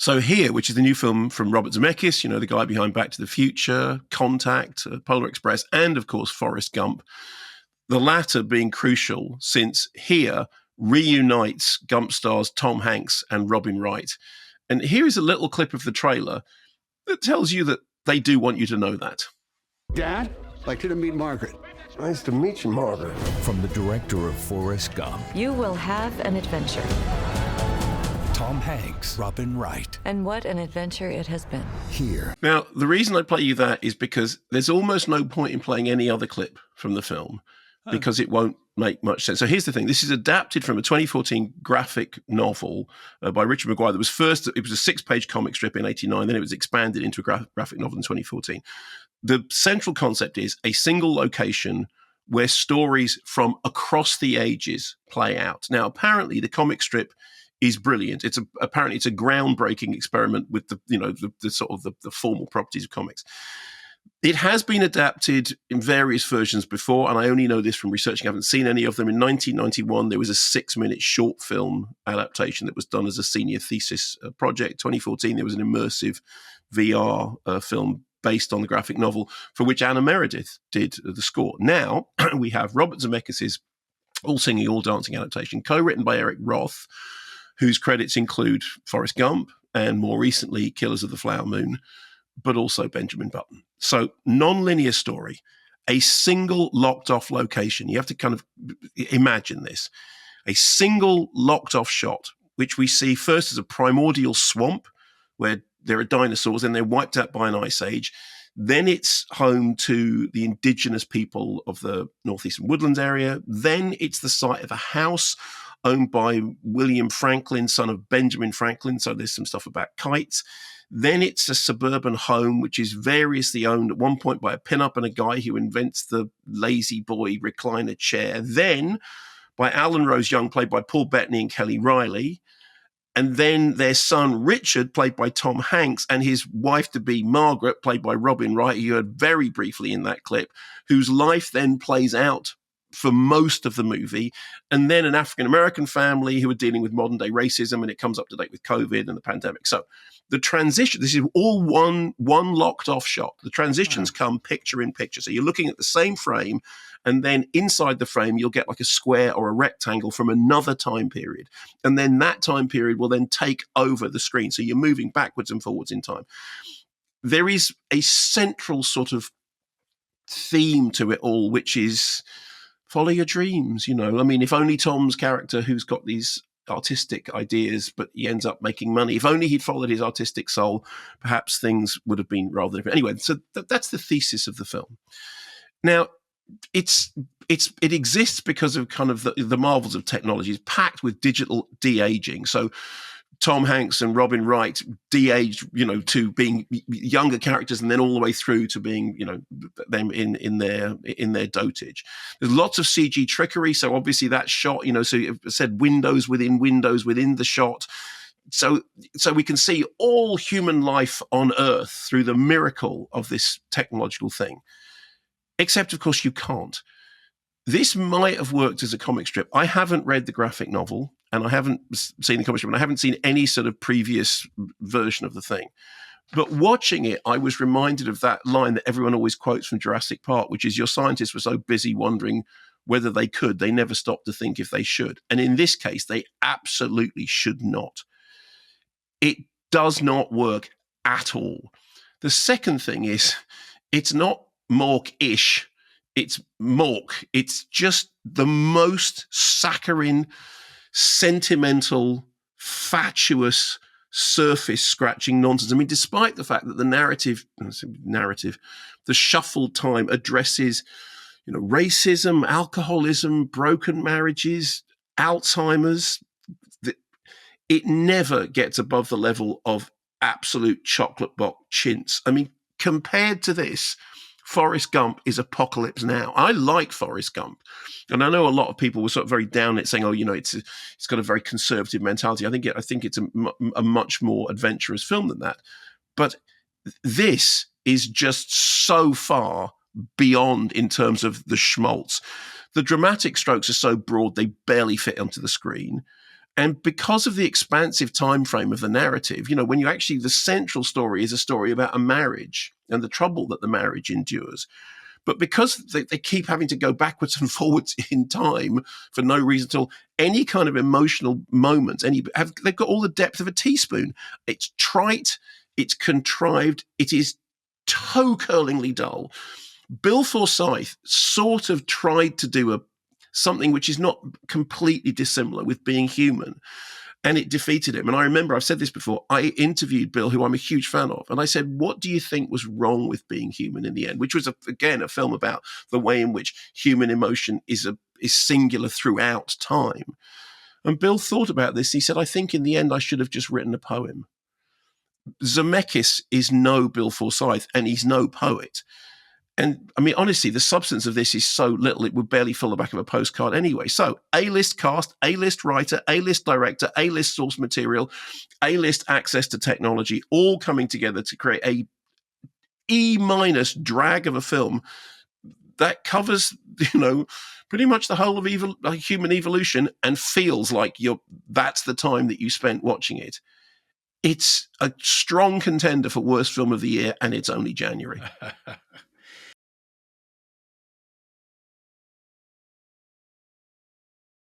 So here, which is the new film from Robert Zemeckis, the guy behind Back to the Future, Contact, Polar Express, and of course Forrest Gump, the latter being crucial since here reunites Gump stars Tom Hanks and Robin Wright. And here is a little clip of the trailer that tells you that they do want you to know that. Dad, I'd like you to meet Margaret. Nice to meet you, Margaret. From the director of Forrest Gump, You will have an adventure. Tom Hanks, Robin Wright. And what an adventure it has been. Here. Now, the reason I play you that is because there's almost no point in playing any other clip from the film because it won't make much sense. So here's the thing. This is adapted from a 2014 graphic novel by Richard Maguire. It was a 6-page comic strip in 1989. Then it was expanded into a graphic novel in 2014. The central concept is a single location where stories from across the ages play out. Now, apparently the comic strip is brilliant. Apparently it's a groundbreaking experiment with the sort of the formal properties of comics. It has been adapted in various versions before, and I only know this from researching. I haven't seen any of them. In 1991, there was a 6-minute short film adaptation that was done as a senior thesis project. 2014, there was an immersive VR film based on the graphic novel, for which Anna Meredith did the score. Now, we have Robert Zemeckis' All Singing, All Dancing adaptation, co-written by Eric Roth, whose credits include Forrest Gump and more recently Killers of the Flower Moon, but also Benjamin Button. So non-linear story, a single locked off location. You have to kind of imagine this. A single locked off shot, which we see first as a primordial swamp where there are dinosaurs and they're wiped out by an ice age. Then it's home to the indigenous people of the northeastern woodlands area. Then it's the site of a house owned by William Franklin, son of Benjamin Franklin. So there's some stuff about kites. Then it's a suburban home, which is variously owned at one point by a pinup and a guy who invents the lazy boy recliner chair. Then by Alan Rose Young, played by Paul Bettany and Kelly Riley. And then their son, Richard, played by Tom Hanks, and his wife-to-be, Margaret, played by Robin Wright, who you heard very briefly in that clip, whose life then plays out for most of the movie. And then an African-American family who are dealing with modern-day racism, and it comes up to date with COVID and the pandemic. So the transition, this is all one locked-off shot. The transitions come picture in picture. So you're looking at the same frame, and then inside the frame, you'll get like a square or a rectangle from another time period. And then that time period will then take over the screen. So you're moving backwards and forwards in time. There is a central sort of theme to it all, which is follow your dreams. I mean, if only Tom's character, who's got these artistic ideas, but he ends up making money, if only he'd followed his artistic soul, perhaps things would have been rather different. Anyway, so that's the thesis of the film. Now, it exists because of kind of the marvels of technology. It's packed with digital de-aging. So Tom Hanks and Robin Wright de-aged, to being younger characters, and then all the way through to being, them in their dotage. There's lots of CG trickery. So obviously that shot, so it said windows within the shot. So we can see all human life on Earth through the miracle of this technological thing. Except, of course, you can't. This might have worked as a comic strip. I haven't read the graphic novel, and I haven't seen the comic strip, and I haven't seen any sort of previous version of the thing. But watching it, I was reminded of that line that everyone always quotes from Jurassic Park, which is, your scientists were so busy wondering whether they could, they never stopped to think if they should. And in this case, they absolutely should not. It does not work at all. The second thing is, it's not Mork-ish, it's Mork. It's just the most saccharine, sentimental, fatuous, surface-scratching nonsense. I mean, despite the fact that the narrative, the shuffled time addresses, racism, alcoholism, broken marriages, Alzheimer's, it never gets above the level of absolute chocolate box chintz. I mean, compared to this, Forrest Gump is Apocalypse Now. I like Forrest Gump, and I know a lot of people were sort of very down it, saying, "Oh, it's got a very conservative mentality." I think it's a much more adventurous film than that. But this is just so far beyond in terms of the schmaltz. The dramatic strokes are so broad they barely fit onto the screen. And because of the expansive time frame of the narrative, when you actually, the central story is a story about a marriage and the trouble that the marriage endures. But because they keep having to go backwards and forwards in time for no reason at all, any kind of emotional moments, they've got all the depth of a teaspoon. It's trite, it's contrived, it is toe-curlingly dull. Bill Forsyth sort of tried to do something which is not completely dissimilar with Being Human, and it defeated him. And I remember, I've said this before, I interviewed Bill, who I'm a huge fan of, and I said, what do you think was wrong with Being Human in the end? Which was, again, a film about the way in which human emotion is singular throughout time. And Bill thought about this. He said, I think in the end I should have just written a poem. Zemeckis is no Bill Forsyth, and he's no poet. And I mean, honestly, the substance of this is so little, it would barely fill the back of a postcard anyway. So A-list cast, A-list writer, A-list director, A-list source material, A-list access to technology, all coming together to create a E- drag of a film that covers, pretty much the whole of human evolution and feels like that's the time that you spent watching it. It's a strong contender for worst film of the year, and it's only January.